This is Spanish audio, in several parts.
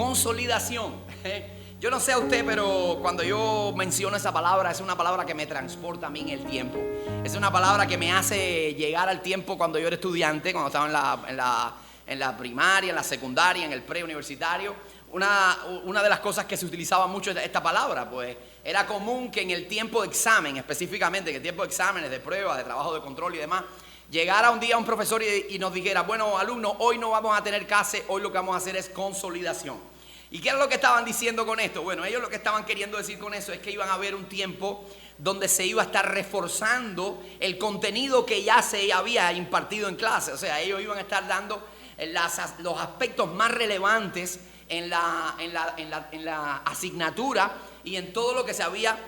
consolidación. Yo no sé a usted, pero cuando yo menciono esa palabra, es una palabra que me transporta a mí en el tiempo. Es una palabra que me hace llegar al tiempo cuando yo era estudiante, cuando estaba en la primaria, en la secundaria, en el preuniversitario. Una de las cosas que se utilizaba mucho esta palabra, pues era común que en el tiempo de examen, específicamente en el tiempo de exámenes, de pruebas, de trabajo de control y demás, llegara un día un profesor y nos dijera: bueno, alumnos, hoy no vamos a tener clase, hoy lo que vamos a hacer es consolidación. ¿Y qué era lo que estaban diciendo con esto? Bueno, ellos lo que estaban queriendo decir con eso es que iban a haber un tiempo donde se iba a estar reforzando el contenido que ya se había impartido en clase. O sea, ellos iban a estar dando los aspectos más relevantes en la asignatura y en todo lo que se había,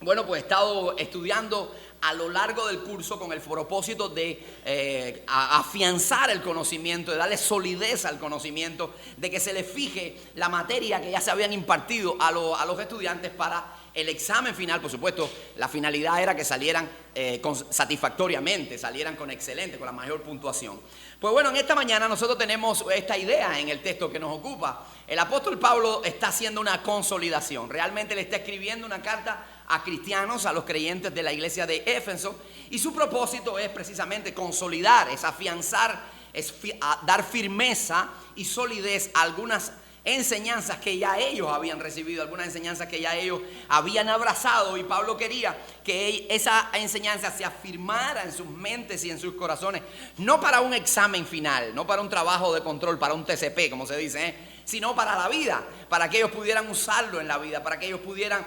bueno, pues estado estudiando a lo largo del curso, con el propósito de afianzar el conocimiento, de darle solidez al conocimiento, de que se les fije la materia que ya se habían impartido a los estudiantes para el examen final. Por supuesto, la finalidad era que salieran satisfactoriamente, salieran con excelente, con la mayor puntuación. Pues bueno, en esta mañana nosotros tenemos esta idea en el texto que nos ocupa. El apóstol Pablo está haciendo una consolidación. Realmente le está escribiendo una carta a cristianos, a los creyentes de la iglesia de Éfeso, y su propósito es precisamente consolidar, es afianzar, dar firmeza y solidez a algunas enseñanzas que ya ellos habían recibido, algunas enseñanzas que ya ellos habían abrazado, y Pablo quería que esa enseñanza se afirmara en sus mentes y en sus corazones, no para un examen final, no para un trabajo de control, para un TCP, como se dice, sino para la vida, para que ellos pudieran usarlo en la vida, para que ellos pudieran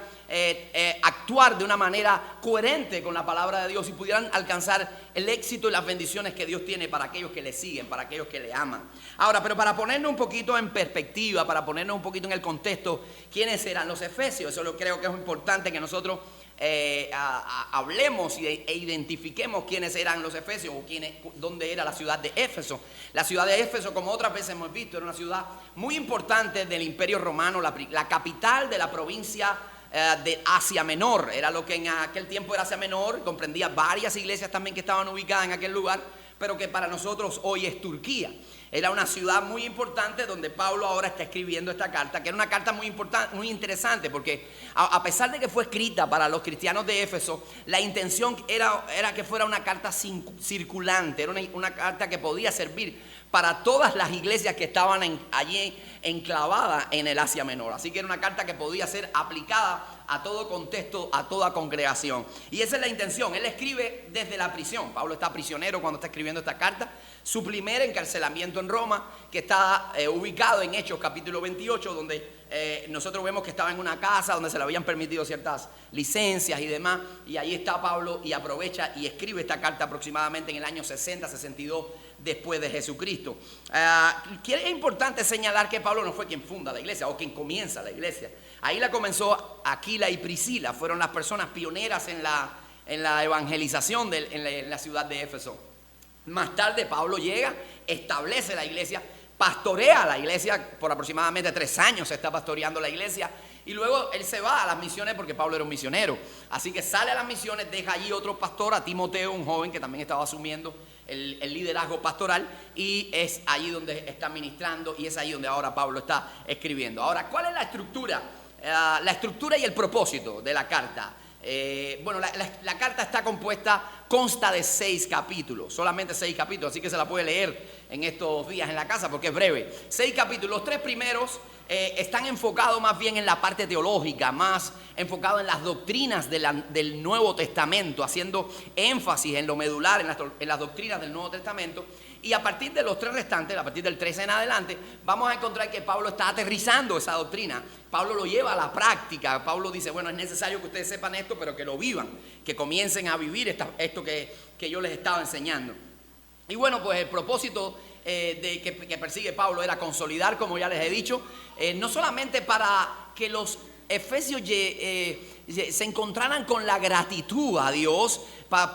actuar de una manera coherente con la palabra de Dios y pudieran alcanzar el éxito y las bendiciones que Dios tiene para aquellos que le siguen, para aquellos que le aman. Ahora, pero para ponernos un poquito en perspectiva, para ponernos un poquito en el contexto, ¿quiénes eran los efesios? Eso creo que es importante que nosotros hablemos e identifiquemos quiénes eran los efesios o dónde era la ciudad de Éfeso. La ciudad de Éfeso, como otras veces hemos visto, era una ciudad muy importante del Imperio Romano, la capital de la provincia de Asia Menor. Era lo que en aquel tiempo era Asia Menor, comprendía varias iglesias también que estaban ubicadas en aquel lugar, pero que para nosotros hoy es Turquía. Era una ciudad muy importante donde Pablo ahora está escribiendo esta carta, que era una carta muy importante, muy interesante, porque a pesar de que fue escrita para los cristianos de Éfeso, la intención era que fuera una carta circulante, era una carta que podía servir para todas las iglesias que estaban allí enclavadas en el Asia Menor. Así que era una carta que podía ser aplicada a todo contexto, a toda congregación. Y esa es la intención. Él escribe desde la prisión. Pablo está prisionero cuando está escribiendo esta carta. Su primer encarcelamiento en Roma, que está ubicado en Hechos capítulo 28, donde nosotros vemos que estaba en una casa donde se le habían permitido ciertas licencias y demás. Y ahí está Pablo y aprovecha y escribe esta carta aproximadamente en el año 60, 62 después de Jesucristo. Es importante señalar que Pablo no fue quien funda la iglesia o quien comienza la iglesia. Ahí la comenzó Aquila y Priscila, fueron las personas pioneras en la evangelización en la ciudad de Éfeso. Más tarde Pablo llega, establece la iglesia, pastorea la iglesia por aproximadamente 3 años, se está pastoreando la iglesia. Y luego él se va a las misiones porque Pablo era un misionero. Así que sale a las misiones, deja allí otro pastor, a Timoteo, un joven que también estaba asumiendo el liderazgo pastoral, y es allí donde está ministrando, y es ahí donde ahora Pablo está escribiendo. Ahora, ¿cuál es la estructura? La estructura y el propósito de la carta. Bueno, la carta está consta de 6 capítulos, solamente 6 capítulos, así que se la puede leer en estos días en la casa porque es breve. 6 capítulos, los 3 primeros están enfocados más bien en la parte teológica, más enfocados en las doctrinas del Nuevo Testamento, haciendo énfasis en lo medular, en las doctrinas del Nuevo Testamento. Y a partir de los 3 restantes, a partir del 13 en adelante, vamos a encontrar que Pablo está aterrizando esa doctrina. Pablo lo lleva a la práctica. Pablo dice, bueno, es necesario que ustedes sepan esto, pero que lo vivan, que comiencen a vivir esto que yo les estaba enseñando. Y bueno, pues el propósito que persigue Pablo era consolidar, como ya les he dicho, no solamente para que los efesios se encontraran con la gratitud a Dios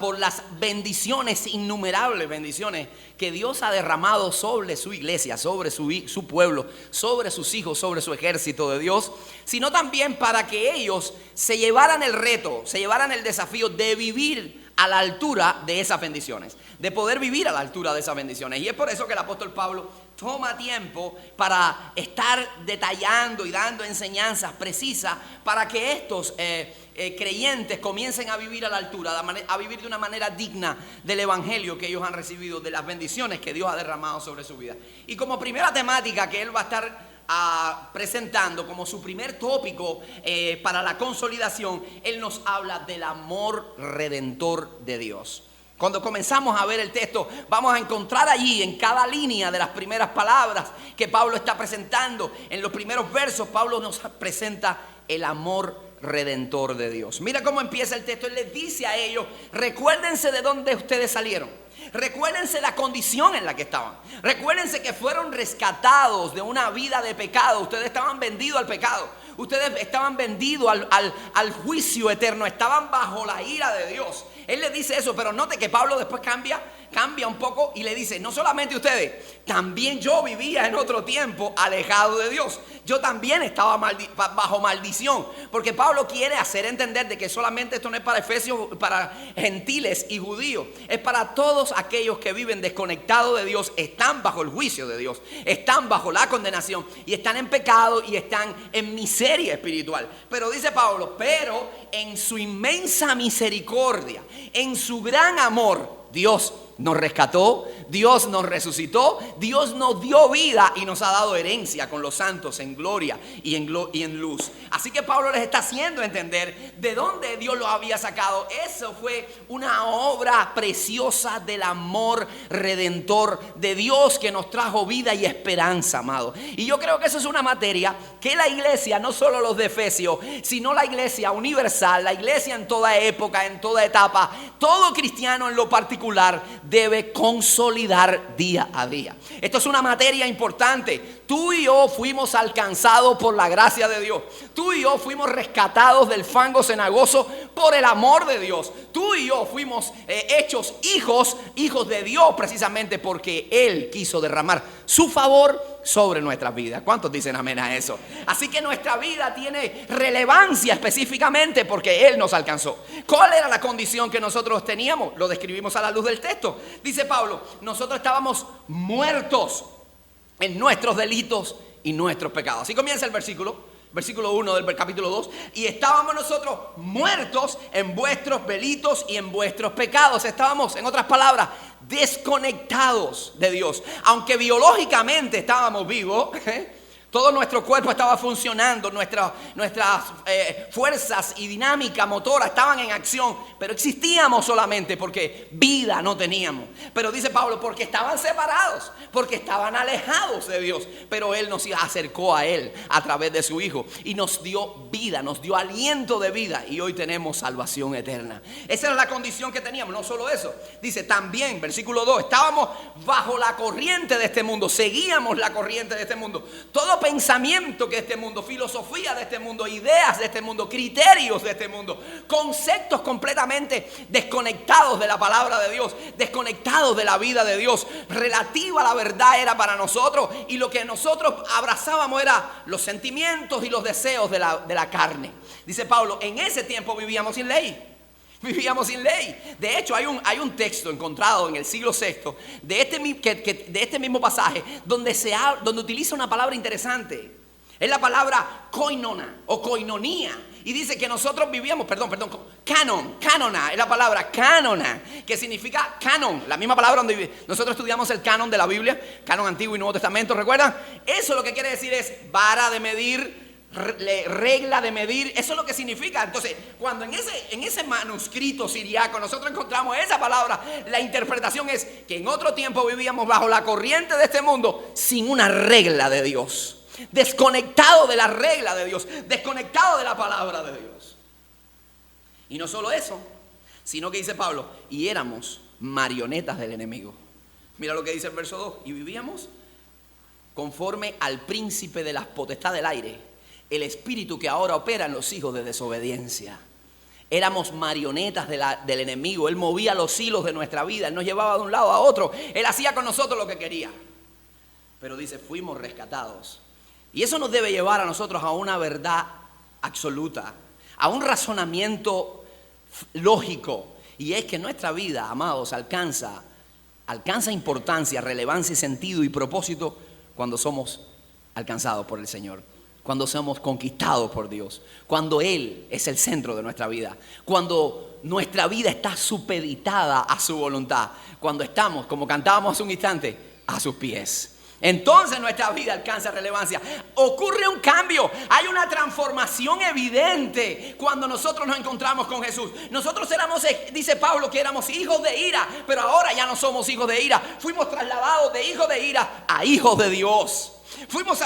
por las bendiciones, innumerables bendiciones que Dios ha derramado sobre su iglesia, sobre su pueblo, sobre sus hijos, sobre su ejército de Dios, sino también para que ellos se llevaran el reto, se llevaran el desafío de vivir a la altura de esas bendiciones, de poder vivir a la altura de esas bendiciones. Y es por eso que el apóstol Pablo toma tiempo para estar detallando y dando enseñanzas precisas para que estos creyentes comiencen a vivir a la altura, a vivir de una manera digna del evangelio que ellos han recibido, de las bendiciones que Dios ha derramado sobre su vida. Y como primera temática que él va a estar presentando como su primer tópico para la consolidación, él nos habla del amor redentor de Dios. Cuando comenzamos a ver el texto, vamos a encontrar allí en cada línea de las primeras palabras que Pablo está presentando. En los primeros versos, Pablo nos presenta el amor redentor de Dios. Mira cómo empieza el texto. Él les dice a ellos: recuérdense de dónde ustedes salieron. Recuérdense la condición en la que estaban. Recuérdense que fueron rescatados de una vida de pecado. Ustedes estaban vendidos al pecado. Ustedes estaban vendidos al juicio eterno. Estaban bajo la ira de Dios. Él les dice eso, pero note que Pablo después cambia un poco y le dice: no solamente ustedes, también yo vivía en otro tiempo alejado de Dios. Yo también estaba bajo maldición. Porque Pablo quiere hacer entender de que solamente esto no es para efesios, para gentiles y judíos. Es para todos aquellos que viven desconectados de Dios, están bajo el juicio de Dios, están bajo la condenación y están en pecado y están en miseria espiritual. Pero dice Pablo: pero en su inmensa misericordia, en su gran amor, Dios nos rescató, Dios nos resucitó, Dios nos dio vida y nos ha dado herencia con los santos en gloria y en luz. Así que Pablo les está haciendo entender de dónde Dios los había sacado. Eso fue una obra preciosa del amor redentor de Dios que nos trajo vida y esperanza, amado. Y yo creo que eso es una materia que la iglesia, no solo los de Efesios, sino la iglesia universal, la iglesia en toda época, en toda etapa, todo cristiano en lo particular debe consolidar día a día. Esto es una materia importante. Tú y yo fuimos alcanzados por la gracia de Dios. Tú y yo fuimos rescatados del fango cenagoso por el amor de Dios. Tú y yo fuimos hechos hijos de Dios precisamente porque Él quiso derramar su favor sobre nuestras vidas. ¿Cuántos dicen amén a eso? Así que nuestra vida tiene relevancia específicamente porque Él nos alcanzó. ¿Cuál era la condición que nosotros teníamos? Lo describimos a la luz del texto. Dice Pablo: nosotros estábamos muertos en nuestros delitos y nuestros pecados. Así comienza el versículo 1 del capítulo 2. Y estábamos nosotros muertos en vuestros delitos y en vuestros pecados. Estábamos, en otras palabras, desconectados de Dios. Aunque biológicamente estábamos vivos, todo nuestro cuerpo estaba funcionando, nuestras fuerzas y dinámica motora estaban en acción, pero existíamos solamente porque vida no teníamos. Pero dice Pablo, porque estaban separados, porque estaban alejados de Dios, pero Él nos acercó a Él a través de su Hijo y nos dio vida, nos dio aliento de vida y hoy tenemos salvación eterna. Esa era la condición que teníamos. No solo eso, dice también, versículo 2, estábamos bajo la corriente de este mundo, seguíamos la corriente de este mundo. Todo pensamiento que este mundo, filosofía de este mundo, ideas de este mundo, criterios de este mundo, conceptos completamente desconectados de la palabra de Dios, desconectados de la vida de Dios, relativa a la verdad era para nosotros, y lo que nosotros abrazábamos era los sentimientos y los deseos de la carne. Dice Pablo, en ese tiempo vivíamos sin ley. Vivíamos sin ley. De hecho, hay un texto encontrado en el siglo VI de este mismo pasaje donde utiliza una palabra interesante. Es la palabra koinona o koinonía. Y dice que nosotros vivíamos, canona, es la palabra canona, que significa canon. La misma palabra donde nosotros estudiamos el canon de la Biblia, canon Antiguo y Nuevo Testamento, ¿recuerdan? Eso lo que quiere decir es vara de medir, regla de medir. Eso es lo que significa. Entonces, cuando en ese manuscrito siriaco nosotros encontramos esa palabra, la interpretación es que en otro tiempo vivíamos bajo la corriente de este mundo sin una regla de Dios, desconectado de la regla de Dios, desconectado de la palabra de Dios. Y no solo eso, sino que dice Pablo, y éramos marionetas del enemigo. Mira lo que dice el verso 2, y vivíamos conforme al príncipe de las potestades del aire, el espíritu que ahora opera en los hijos de desobediencia. Éramos marionetas del enemigo. Él movía los hilos de nuestra vida. Él nos llevaba de un lado a otro. Él hacía con nosotros lo que quería. Pero dice, fuimos rescatados. Y eso nos debe llevar a nosotros a una verdad absoluta, a un razonamiento lógico. Y es que nuestra vida, amados, alcanza importancia, relevancia, sentido y propósito cuando somos alcanzados por el Señor, cuando somos conquistados por Dios, cuando Él es el centro de nuestra vida, cuando nuestra vida está supeditada a su voluntad, cuando estamos, como cantábamos hace un instante, a sus pies. Entonces nuestra vida alcanza relevancia. Ocurre un cambio, hay una transformación evidente cuando nosotros nos encontramos con Jesús. Nosotros éramos, dice Pablo, que éramos hijos de ira, pero ahora ya no somos hijos de ira. Fuimos trasladados de hijos de ira a hijos de Dios. Fuimos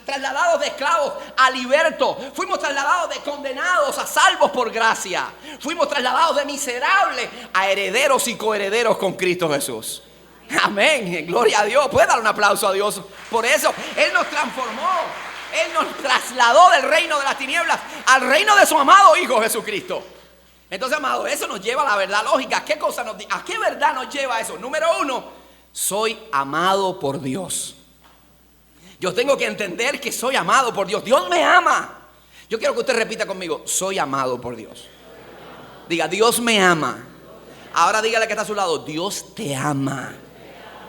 trasladados de esclavos a libertos. Fuimos trasladados de condenados a salvos por gracia. Fuimos trasladados de miserables a herederos y coherederos con Cristo Jesús. Amén, gloria a Dios. Puede dar un aplauso a Dios por eso. Él nos transformó, Él nos trasladó del reino de las tinieblas al reino de su amado Hijo Jesucristo. Entonces, amado, eso nos lleva a la verdad lógica. ¿A qué verdad nos lleva eso? Número uno, soy amado por Dios. Yo tengo que entender que soy amado por Dios. Dios me ama. Yo quiero que usted repita conmigo, soy amado por Dios. Diga, Dios me ama. Ahora dígale que está a su lado, Dios te ama.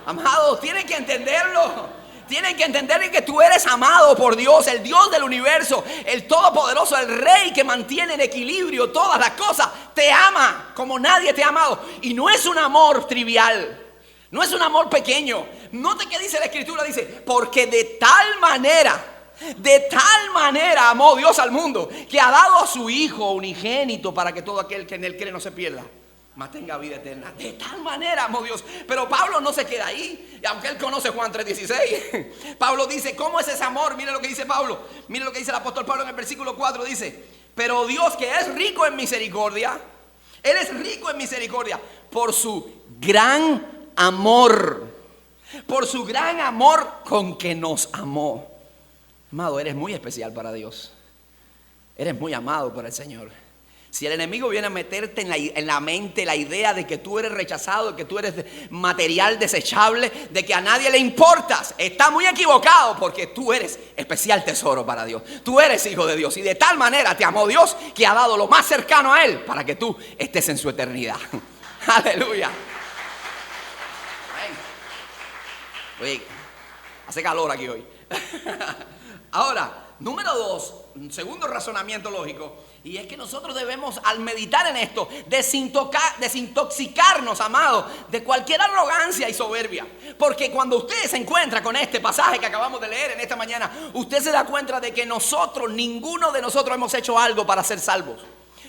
Amados, tienen que entenderlo. Tienen que entender que tú eres amado por Dios, el Dios del universo, el todopoderoso, el Rey que mantiene en equilibrio todas las cosas. Te ama como nadie te ha amado. Y no es un amor trivial, no es un amor pequeño. Note que dice la Escritura, dice, porque de tal manera amó Dios al mundo, que ha dado a su Hijo unigénito para que todo aquel que en él cree no se pierda, mas tenga vida eterna. De tal manera amó Dios. Pero Pablo no se queda ahí, aunque él conoce Juan 3:16. Pablo dice, ¿cómo es ese amor? Mire lo que dice Pablo. Mire lo que dice el apóstol Pablo en el versículo 4. Dice, pero Dios, que es rico en misericordia, Él es rico en misericordia por su gran amor. Por su gran amor con que nos amó. Amado, eres muy especial para Dios. Eres muy amado por el Señor. Si el enemigo viene a meterte en la mente la idea de que tú eres rechazado, de que tú eres material desechable, de que a nadie le importas, está muy equivocado, porque tú eres especial tesoro para Dios. Tú eres hijo de Dios y de tal manera te amó Dios que ha dado lo más cercano a Él para que tú estés en su eternidad. Aleluya. Oye, hace calor aquí hoy. Ahora, número 2, un segundo razonamiento lógico, y es que nosotros debemos, al meditar en esto, desintoxicarnos, amados, de cualquier arrogancia y soberbia. Porque cuando usted se encuentra con este pasaje que acabamos de leer en esta mañana, usted se da cuenta de que ninguno de nosotros hemos hecho algo para ser salvos.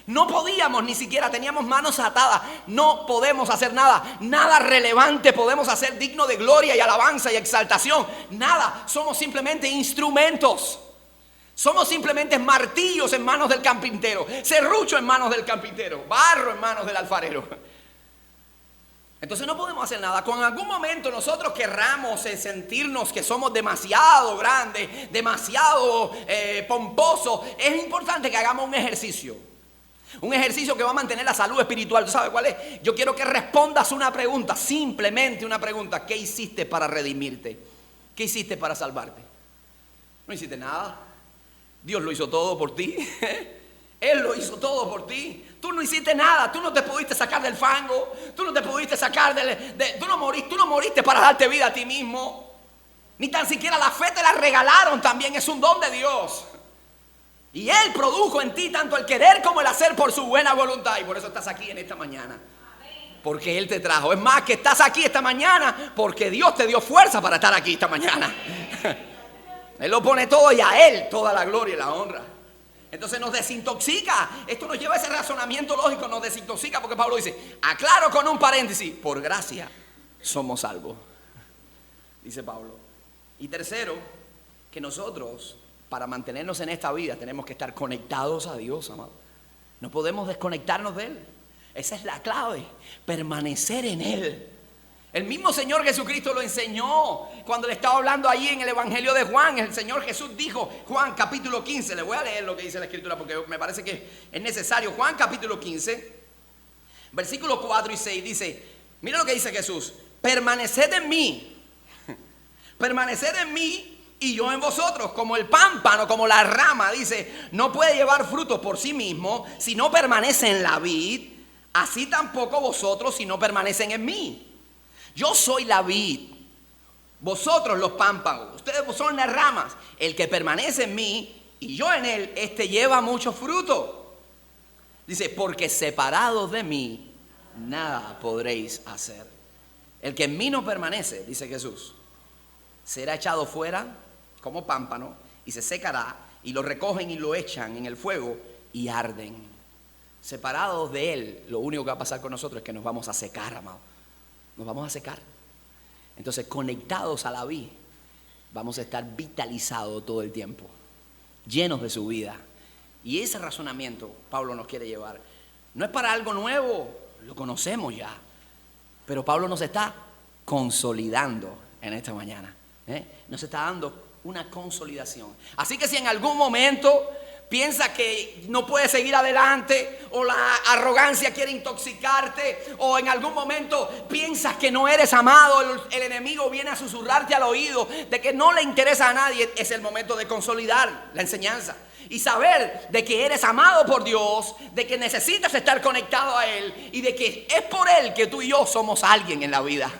No podíamos, ni siquiera teníamos manos atadas. No podemos hacer nada relevante podemos hacer digno de gloria y alabanza y exaltación. Nada, somos simplemente instrumentos. Somos simplemente martillos en manos del carpintero, serrucho en manos del carpintero, barro en manos del alfarero. Entonces no podemos hacer nada. Cuando en algún momento nosotros querramos sentirnos que somos demasiado grandes, demasiado pomposos, es importante que hagamos un ejercicio. Un ejercicio que va a mantener la salud espiritual. ¿Tú sabes cuál es? Yo quiero que respondas una pregunta, simplemente una pregunta. ¿Qué hiciste para redimirte? ¿Qué hiciste para salvarte? No hiciste nada. Dios lo hizo todo por ti. Él lo hizo todo por ti. Tú no hiciste nada. Tú no te pudiste sacar del fango. Tú no te pudiste sacar tú no moriste para darte vida a ti mismo. Ni tan siquiera la fe te la regalaron. También es un don de Dios. Y Él produjo en ti tanto el querer como el hacer por su buena voluntad. Y por eso estás aquí en esta mañana. Porque Él te trajo. Es más, que estás aquí esta mañana porque Dios te dio fuerza para estar aquí esta mañana. Él lo pone todo y a Él toda la gloria y la honra. Entonces nos desintoxica. Esto nos lleva a ese razonamiento lógico. Nos desintoxica porque Pablo dice, aclaro con un paréntesis, por gracia somos salvos. Dice Pablo. Y tercero, que nosotros, para mantenernos en esta vida, tenemos que estar conectados a Dios, amado. No podemos desconectarnos de Él. Esa es la clave, permanecer en Él. El mismo Señor Jesucristo lo enseñó cuando le estaba hablando allí en el Evangelio de Juan. El Señor Jesús dijo, Juan capítulo 15, le voy a leer lo que dice la Escritura porque me parece que es necesario. Juan capítulo 15, versículos 4 y 6 dice, mira lo que dice Jesús, permaneced en mí y yo en vosotros, como el pámpano, como la rama, dice, no puede llevar frutos por sí mismo si no permanece en la vid. así tampoco vosotros si no permanecen en mí. Yo soy la vid, vosotros los pámpanos, ustedes son las ramas. El que permanece en mí y yo en él, este lleva mucho fruto. Dice, porque separados de mí, nada podréis hacer. El que en mí no permanece, dice Jesús, será echado fuera como pámpano y se secará, y lo recogen y lo echan en el fuego y arden. Separados de él, lo único que va a pasar con nosotros es que nos vamos a secar, amado. Nos vamos a secar. Entonces, conectados a la vid, vamos a estar vitalizados todo el tiempo, llenos de su vida. Y ese razonamiento Pablo nos quiere llevar. No es para algo nuevo, lo conocemos ya. Pero Pablo nos está consolidando en esta mañana. Nos está dando una consolidación. Así que si en algún momento piensa que no puedes seguir adelante, o la arrogancia quiere intoxicarte, o en algún momento piensas que no eres amado, el enemigo viene a susurrarte al oído de que no le interesa a nadie, es el momento de consolidar la enseñanza y saber de que eres amado por Dios, de que necesitas estar conectado a Él y de que es por Él que tú y yo somos alguien en la vida.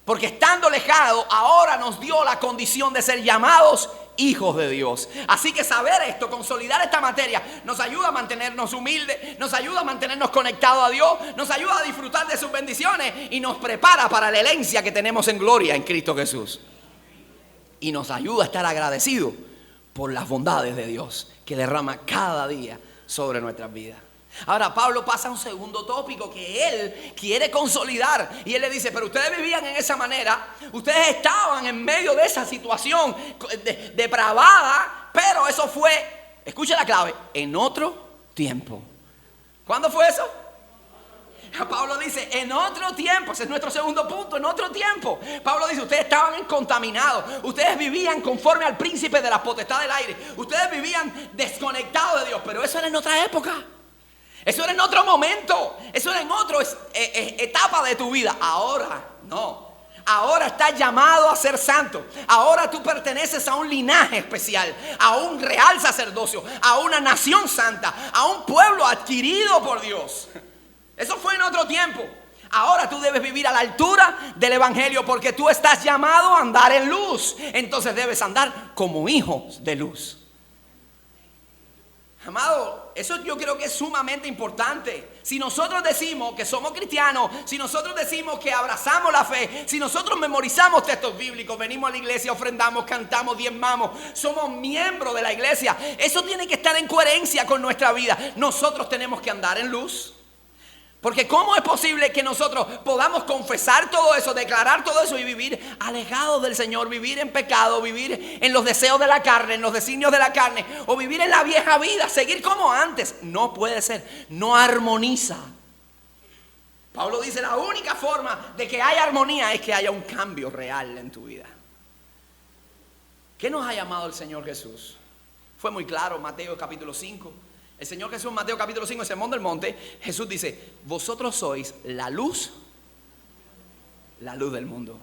Porque estando alejados, ahora nos dio la condición de ser llamados hijos de Dios. Así que saber esto, consolidar esta materia, nos ayuda a mantenernos humildes, nos ayuda a mantenernos conectados a Dios, nos ayuda a disfrutar de sus bendiciones y nos prepara para la herencia que tenemos en gloria en Cristo Jesús. Y nos ayuda a estar agradecidos por las bondades de Dios que derrama cada día sobre nuestras vidas. Ahora Pablo pasa a un segundo tópico que él quiere consolidar, y él le dice, pero ustedes vivían en esa manera, ustedes estaban en medio de esa situación depravada, pero eso fue, escuche la clave, en otro tiempo. ¿Cuándo fue eso? Pablo dice, en otro tiempo. Ese es nuestro segundo punto, en otro tiempo. Pablo dice, ustedes estaban contaminados, ustedes vivían conforme al príncipe de la potestad del aire, ustedes vivían desconectados de Dios, pero eso era en otra época. Eso era en otro momento, eso era en otra etapa de tu vida. Ahora no, ahora estás llamado a ser santo. Ahora tú perteneces a un linaje especial, a un real sacerdocio, a una nación santa, a un pueblo adquirido por Dios. Eso fue en otro tiempo. Ahora tú debes vivir a la altura del evangelio, porque tú estás llamado a andar en luz. Entonces debes andar como hijos de luz. Amado, eso yo creo que es sumamente importante. Si nosotros decimos que somos cristianos, si nosotros decimos que abrazamos la fe, si nosotros memorizamos textos bíblicos, venimos a la iglesia, ofrendamos, cantamos, diezmamos, somos miembros de la iglesia, eso tiene que estar en coherencia con nuestra vida. Nosotros tenemos que andar en luz. Porque ¿cómo es posible que nosotros podamos confesar todo eso, declarar todo eso y vivir alejados del Señor, vivir en pecado, vivir en los deseos de la carne, en los designios de la carne, o vivir en la vieja vida, seguir como antes? No puede ser, no armoniza. Pablo dice, la única forma de que haya armonía es que haya un cambio real en tu vida. ¿Qué nos ha llamado el Señor Jesús? Fue muy claro, Mateo capítulo 5. El Señor Jesús, Mateo capítulo 5, el sermón del monte, Jesús dice, vosotros sois la luz del mundo.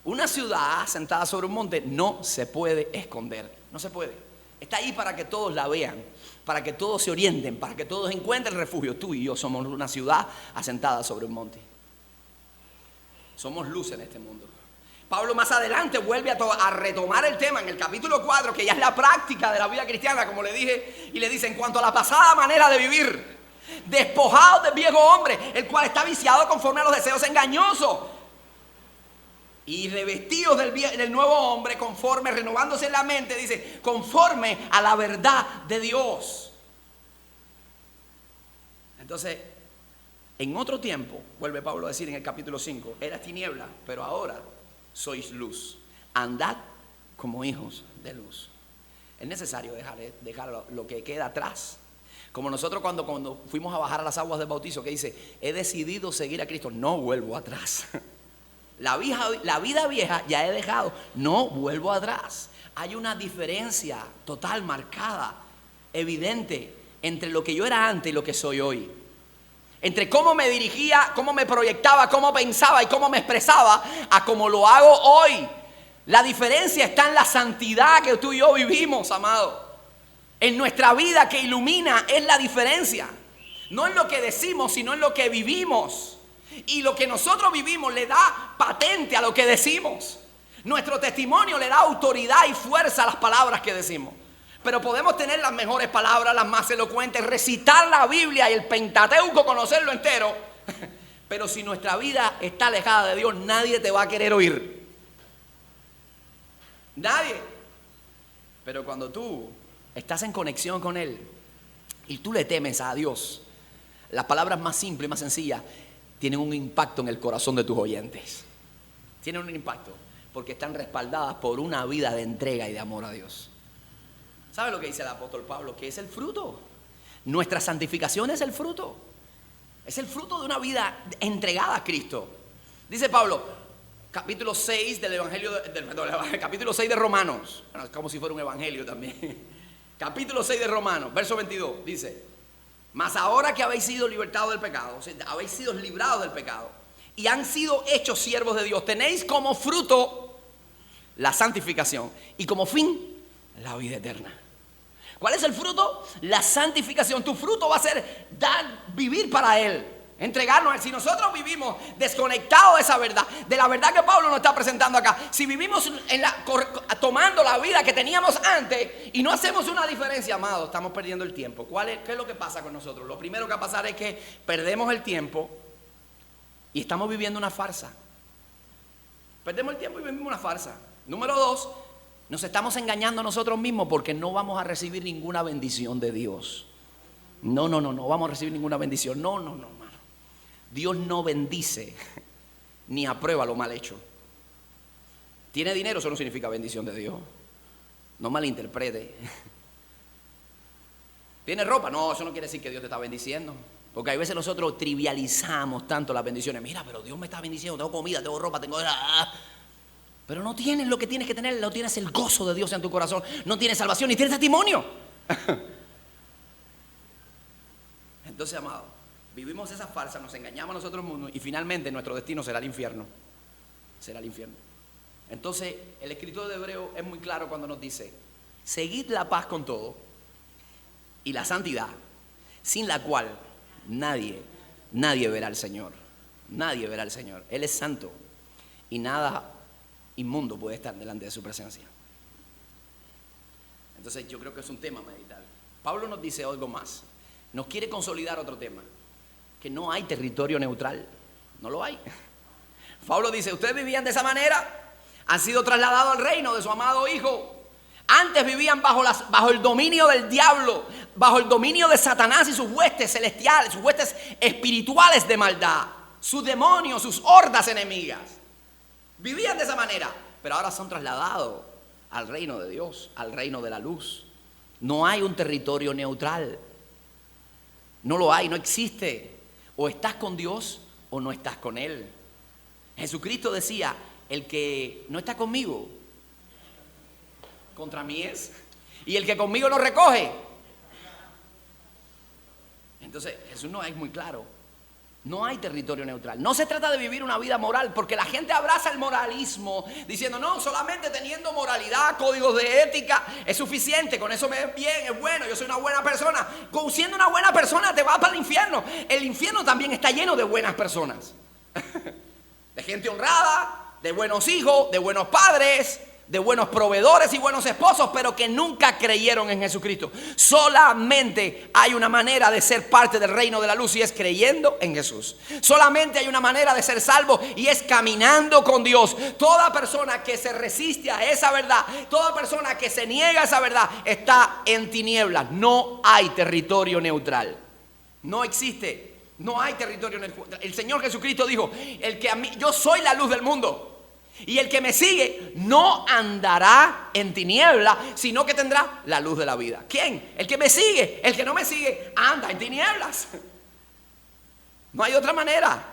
Una ciudad asentada sobre un monte no se puede esconder, no se puede. Está ahí para que todos la vean, para que todos se orienten, para que todos encuentren refugio. Tú y yo somos una ciudad asentada sobre un monte. Somos luz en este mundo. Pablo más adelante vuelve a retomar el tema en el capítulo 4, que ya es la práctica de la vida cristiana, como le dije, y le dice, en cuanto a la pasada manera de vivir, despojados del viejo hombre, el cual está viciado conforme a los deseos engañosos, y revestidos del nuevo hombre, conforme, renovándose en la mente, dice, conforme a la verdad de Dios. Entonces, en otro tiempo, vuelve Pablo a decir en el capítulo 5, eras tiniebla, pero ahora sois luz. Andad como hijos de luz. Es necesario dejar lo que queda atrás. Como nosotros cuando fuimos a bajar a las aguas del bautizo, que dice, he decidido seguir a Cristo, no vuelvo atrás. La vida vieja ya he dejado, no vuelvo atrás. Hay una diferencia total, marcada, evidente, entre lo que yo era antes y lo que soy hoy. Entre cómo me dirigía, cómo me proyectaba, cómo pensaba y cómo me expresaba, a cómo lo hago hoy. La diferencia está en la santidad que tú y yo vivimos, amado. En nuestra vida que ilumina es la diferencia. No en lo que decimos, sino en lo que vivimos. Y lo que nosotros vivimos le da patente a lo que decimos. Nuestro testimonio le da autoridad y fuerza a las palabras que decimos. Pero podemos tener las mejores palabras, las más elocuentes, recitar la Biblia y el Pentateuco, conocerlo entero. Pero si nuestra vida está alejada de Dios, nadie te va a querer oír. Nadie. Pero cuando tú estás en conexión con Él y tú le temes a Dios, las palabras más simples y más sencillas tienen un impacto en el corazón de tus oyentes. Tienen un impacto porque están respaldadas por una vida de entrega y de amor a Dios. ¿Sabe lo que dice el apóstol Pablo? Que es el fruto. Nuestra santificación es el fruto. Es el fruto de una vida entregada a Cristo. Dice Pablo, capítulo 6 del Evangelio, capítulo 6 de Romanos. Bueno, es como si fuera un evangelio también. Capítulo 6 de Romanos, verso 22, dice: mas ahora que habéis sido libertados del pecado, o sea, habéis sido librados del pecado y han sido hechos siervos de Dios, tenéis como fruto la santificación y como fin la vida eterna. ¿Cuál es el fruto? La santificación. Tu fruto va a ser vivir para Él, entregarnos a Él. Si nosotros vivimos desconectados de esa verdad, de la verdad que Pablo nos está presentando acá, si vivimos tomando la vida que teníamos antes y no hacemos una diferencia, amado, estamos perdiendo el tiempo. ¿Qué es lo que pasa con nosotros? Lo primero que va a pasar es que perdemos el tiempo y estamos viviendo una farsa. Perdemos el tiempo y vivimos una farsa. Número 2, nos estamos engañando a nosotros mismos porque no vamos a recibir ninguna bendición de Dios. No vamos a recibir ninguna bendición. No, hermano. Dios no bendice ni aprueba lo mal hecho. ¿Tiene dinero? Eso no significa bendición de Dios. No malinterprete. ¿Tiene ropa? No, eso no quiere decir que Dios te está bendiciendo. Porque hay veces nosotros trivializamos tanto las bendiciones. Mira, pero Dios me está bendiciendo, tengo comida, tengo ropa, tengo... Pero no tienes lo que tienes que tener, no tienes el gozo de Dios en tu corazón, no tienes salvación ni tienes testimonio. Entonces, amado, vivimos esa farsa, nos engañamos a nosotros mismos y finalmente nuestro destino será el infierno. Será el infierno. Entonces, el escritor de Hebreo es muy claro cuando nos dice: seguid la paz con todo y la santidad, sin la cual nadie verá al Señor. Nadie verá al Señor. Él es santo y nada inmundo puede estar delante de su presencia. Entonces yo creo que es un tema a meditar. Pablo nos dice algo más. Nos quiere consolidar otro tema: que no hay territorio neutral. No lo hay. Pablo dice: ustedes vivían de esa manera, han sido trasladados al reino de su amado Hijo. Antes vivían bajo el dominio del diablo, bajo el dominio de Satanás y sus huestes celestiales, sus huestes espirituales de maldad, sus demonios, sus hordas enemigas. Vivían de esa manera, pero ahora son trasladados al reino de Dios, al reino de la luz. No hay un territorio neutral. No lo hay, no existe. O estás con Dios o no estás con Él. Jesucristo decía: el que no está conmigo, contra mí es. Y el que conmigo no recoge. Entonces Jesús no es muy claro. No hay territorio neutral. No se trata de vivir una vida moral, porque la gente abraza el moralismo diciendo: no, solamente teniendo moralidad, códigos de ética es suficiente, con eso me ven bien, es bueno, yo soy una buena persona. Siendo una buena persona te vas para el infierno. El infierno también está lleno de buenas personas, de gente honrada, de buenos hijos, de buenos padres, de buenos proveedores y buenos esposos, pero que nunca creyeron en Jesucristo. Solamente hay una manera de ser parte del reino de la luz y es creyendo en Jesús. Solamente hay una manera de ser salvo y es caminando con Dios. Toda persona que se resiste a esa verdad, toda persona que se niega a esa verdad, está en tinieblas. No hay territorio neutral. No existe. No hay territorio neutral. El Señor Jesucristo dijo: yo soy la luz del mundo. Y el que me sigue no andará en tiniebla, sino que tendrá la luz de la vida. ¿Quién? El que me sigue. El que no me sigue anda en tinieblas. No hay otra manera.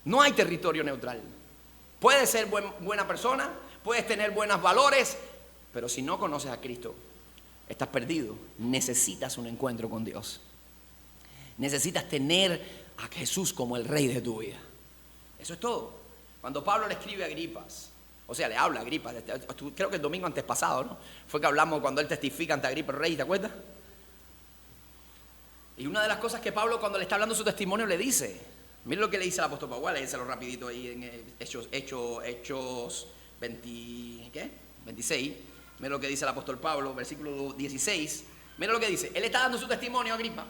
No hay territorio neutral. Puedes ser buena persona, puedes tener buenos valores, pero si no conoces a Cristo, estás perdido. Necesitas un encuentro con Dios. Necesitas tener a Jesús como el Rey de tu vida. Eso es todo. Cuando Pablo le escribe a Agripas, o sea, le habla a Agripas, creo que el domingo antes pasado, ¿no? Fue que hablamos cuando él testifica ante Agripa el rey, ¿te acuerdas? Y una de las cosas que Pablo, cuando le está hablando su testimonio, le dice, mire lo que le dice al apóstol Pablo, léeselo rapidito ahí en Hechos 26, mire lo que dice el apóstol Pablo, versículo 16, mire lo que dice. Él está dando su testimonio a Agripa.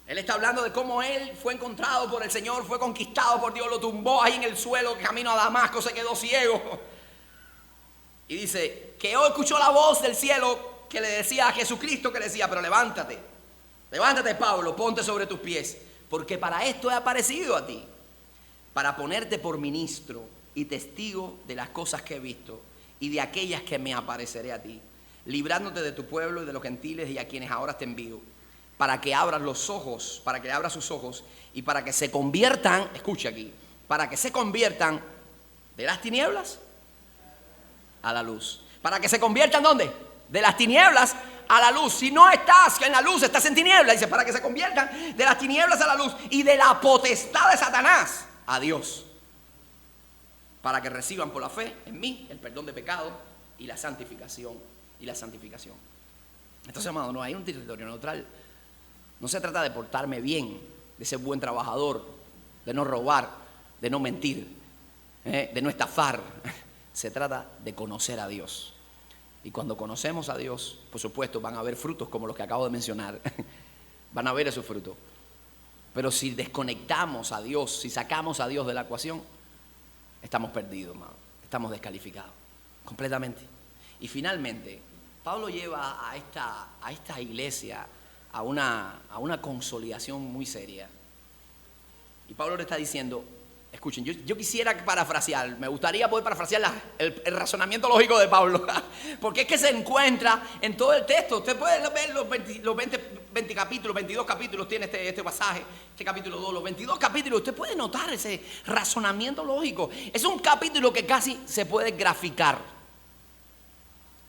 Él está hablando de cómo él fue encontrado por el Señor, fue conquistado por Dios, lo tumbó ahí en el suelo, camino a Damasco, se quedó ciego. Y dice que hoy escuchó la voz del cielo que le decía a Jesucristo, que le decía, pero levántate, Pablo, ponte sobre tus pies, porque para esto he aparecido a ti, para ponerte por ministro y testigo de las cosas que he visto y de aquellas que me apareceré a ti, librándote de tu pueblo y de los gentiles y a quienes ahora te envío, para que abras los ojos, para que abras sus ojos y para que se conviertan, escucha aquí, para que se conviertan de las tinieblas a la luz. ¿Para que se conviertan dónde? De las tinieblas a la luz. Si no estás en la luz, estás en tinieblas. Dice, para que se conviertan de las tinieblas a la luz y de la potestad de Satanás a Dios, para que reciban por la fe en mí el perdón de pecado y la santificación. Entonces, amado, no hay un territorio neutral. No se trata de portarme bien, de ser buen trabajador, de no robar, de no mentir, de no estafar. Se trata de conocer a Dios. Y cuando conocemos a Dios, por supuesto, van a haber frutos como los que acabo de mencionar. Van a haber esos frutos. Pero si desconectamos a Dios, si sacamos a Dios de la ecuación, estamos perdidos, hermano. Estamos descalificados completamente. Y finalmente, Pablo lleva a esta iglesia a una consolidación muy seria. Y Pablo le está diciendo, escuchen, yo quisiera parafrasear, me gustaría poder parafrasear el razonamiento lógico de Pablo, porque es que se encuentra en todo el texto. Usted puede ver los 20 capítulos, 22 capítulos tiene este pasaje, este capítulo 2, los 22 capítulos. Usted puede notar ese razonamiento lógico. Es un capítulo que casi se puede graficar.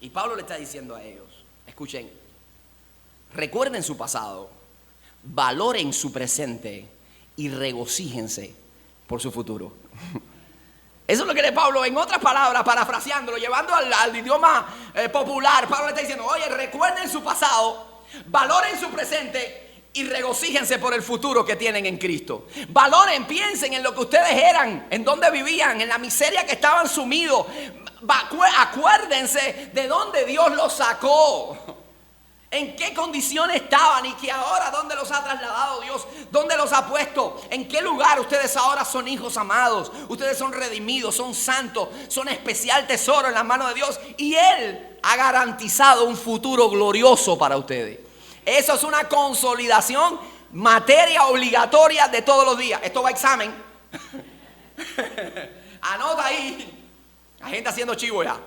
Y Pablo le está diciendo a ellos, escuchen, recuerden su pasado, valoren su presente y regocíjense por su futuro. Eso es lo que lee Pablo. En otras palabras, parafraseándolo, llevando al idioma popular, Pablo le está diciendo, oye, recuerden su pasado, valoren su presente y regocíjense por el futuro que tienen en Cristo. Valoren, piensen en lo que ustedes eran, en dónde vivían, en la miseria que estaban sumidos. Acuérdense de dónde Dios los sacó, en qué condiciones estaban y que ahora dónde los ha trasladado Dios, dónde los ha puesto, en qué lugar ustedes ahora son hijos amados, ustedes son redimidos, son santos, son especial tesoro en las manos de Dios y Él ha garantizado un futuro glorioso para ustedes. Eso es una consolidación, materia obligatoria de todos los días. Esto va a examen. Anota ahí. La gente haciendo chivo ya.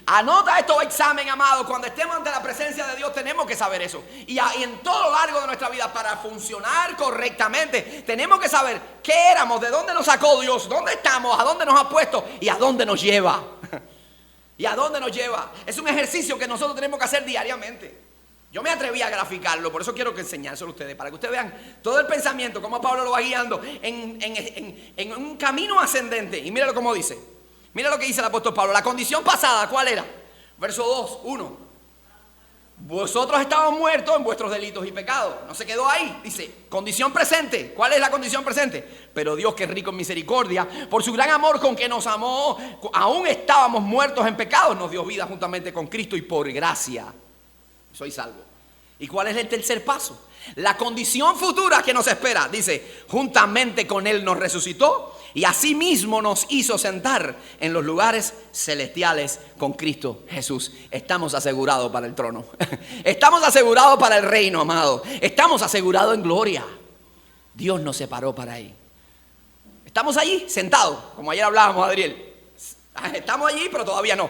Anota esto, examen, amado. Cuando estemos ante la presencia de Dios tenemos que saber eso. Y en todo lo largo de nuestra vida, para funcionar correctamente, tenemos que saber qué éramos, de dónde nos sacó Dios, dónde estamos, a dónde nos ha puesto y a dónde nos lleva. Y a dónde nos lleva. Es un ejercicio que nosotros tenemos que hacer diariamente. Yo me atreví a graficarlo, por eso quiero que enseñárselo a ustedes, para que ustedes vean todo el pensamiento, cómo Pablo lo va guiando en un camino ascendente. Y míralo cómo dice. Mira lo que dice el apóstol Pablo. La condición pasada, ¿cuál era? Verso 2, 1. Vosotros estabais muertos en vuestros delitos y pecados. No se quedó ahí. Dice, condición presente. ¿Cuál es la condición presente? Pero Dios, que es rico en misericordia, por su gran amor con que nos amó, aún estábamos muertos en pecados, nos dio vida juntamente con Cristo y por gracia soy salvo. ¿Y cuál es el tercer paso? La condición futura que nos espera. Dice, juntamente con Él nos resucitó y asimismo nos hizo sentar en los lugares celestiales con Cristo Jesús. Estamos asegurados para el trono. Estamos asegurados para el reino, amado. Estamos asegurados en gloria. Dios nos separó para ahí. Estamos allí sentados, como ayer hablábamos, Adriel. Estamos allí, pero todavía no.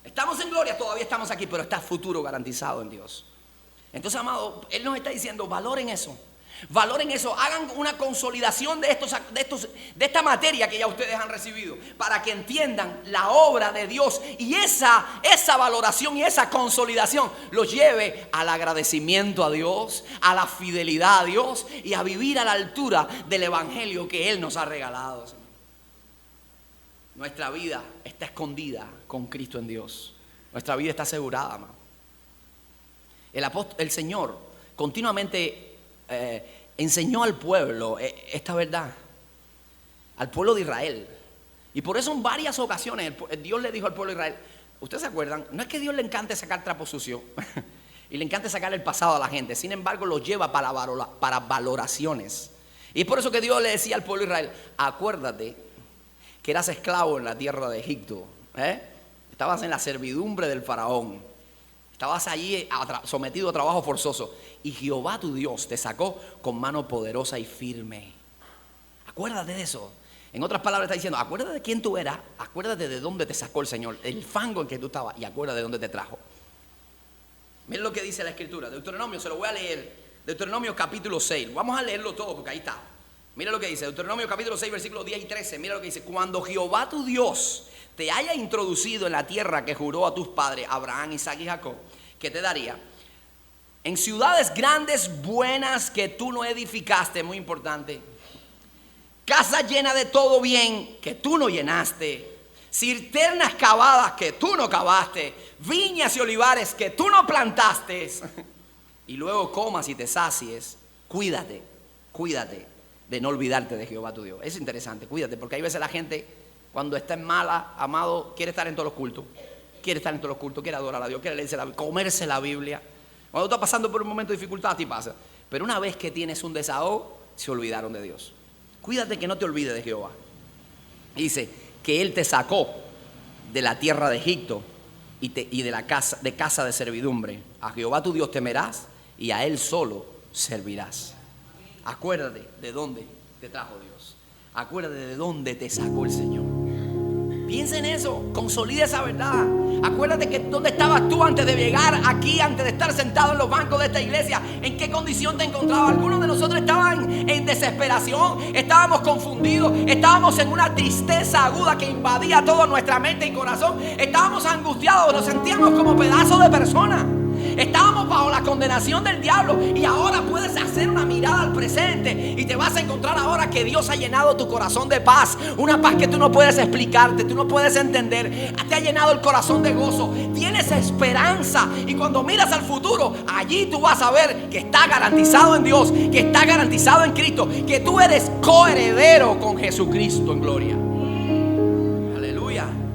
Estamos en gloria, todavía estamos aquí, pero está futuro garantizado en Dios. Entonces, amado, Él nos está diciendo, valoren eso, hagan una consolidación de esta materia que ya ustedes han recibido, para que entiendan la obra de Dios y esa valoración y esa consolidación los lleve al agradecimiento a Dios, a la fidelidad a Dios y a vivir a la altura del evangelio que Él nos ha regalado. Nuestra vida está escondida con Cristo en Dios. Nuestra vida está asegurada, amado. El Señor, continuamente enseñó al pueblo esta verdad, al pueblo de Israel. Y por eso en varias ocasiones Dios le dijo al pueblo de Israel, ¿ustedes se acuerdan? No es que a Dios le encante sacar trapo sucio y le encante sacar el pasado a la gente, sin embargo lo lleva para valoraciones. Y es por eso que Dios le decía al pueblo de Israel, acuérdate que eras esclavo en la tierra de Egipto, estabas en la servidumbre del faraón, estabas allí sometido a trabajo forzoso, y Jehová tu Dios te sacó con mano poderosa y firme. Acuérdate de eso. En otras palabras está diciendo, acuérdate de quién tú eras, acuérdate de dónde te sacó el Señor, el fango en que tú estabas, y acuérdate de dónde te trajo. Miren lo que dice la Escritura, Deuteronomio, se lo voy a leer, Deuteronomio capítulo 6, vamos a leerlo todo porque ahí está. Mira lo que dice, Deuteronomio capítulo 6, versículos 10 y 13, mira lo que dice, cuando Jehová tu Dios te haya introducido en la tierra que juró a tus padres, Abraham, Isaac y Jacob, que te daría, en ciudades grandes, buenas que tú no edificaste, muy importante, casa llena de todo bien que tú no llenaste, cisternas cavadas que tú no cavaste, viñas y olivares que tú no plantaste, y luego comas y te sacies, cuídate de no olvidarte de Jehová tu Dios. Es interesante, cuídate, porque hay veces la gente cuando está en mala, amado, quiere estar en todos los cultos, quiere adorar a Dios, quiere leerse comerse la Biblia. Cuando tú estás pasando por un momento de dificultad, a ti pasa, pero una vez que tienes un desahogo, se olvidaron de Dios. Cuídate que no te olvides de Jehová. Dice que Él te sacó de la tierra de Egipto y de la casa de servidumbre. A Jehová tu Dios temerás y a Él solo servirás. Acuérdate de dónde te trajo Dios. Acuérdate de dónde te sacó el Señor. Piensa en eso, consolida esa verdad. Acuérdate que dónde estabas tú antes de llegar aquí, antes de estar sentado en los bancos de esta iglesia. ¿En qué condición te encontrabas? Algunos de nosotros estaban en desesperación, estábamos confundidos, estábamos en una tristeza aguda que invadía toda nuestra mente y corazón. Estábamos angustiados, nos sentíamos como pedazos de personas. Estábamos bajo la condenación del diablo y ahora puedes hacer una mirada al presente y te vas a encontrar ahora que Dios ha llenado tu corazón de paz, una paz que tú no puedes explicarte, tú no puedes entender. Te ha llenado el corazón de gozo, tienes esperanza y cuando miras al futuro, allí tú vas a ver que está garantizado en Dios, que está garantizado en Cristo, que tú eres coheredero con Jesucristo en gloria.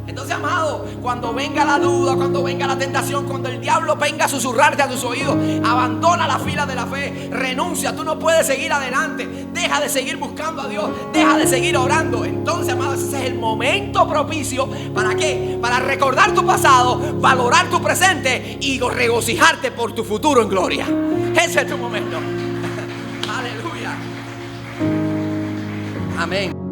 Entonces, amado, cuando venga la duda, cuando venga la tentación, cuando el diablo venga a susurrarte a tus oídos, abandona la fila de la fe, renuncia, tú no puedes seguir adelante, deja de seguir buscando a Dios, deja de seguir orando. Entonces, amado, ese es el momento propicio. ¿Para qué? Para recordar tu pasado, valorar tu presente y regocijarte por tu futuro en gloria. Ese es tu momento. Aleluya. Amén.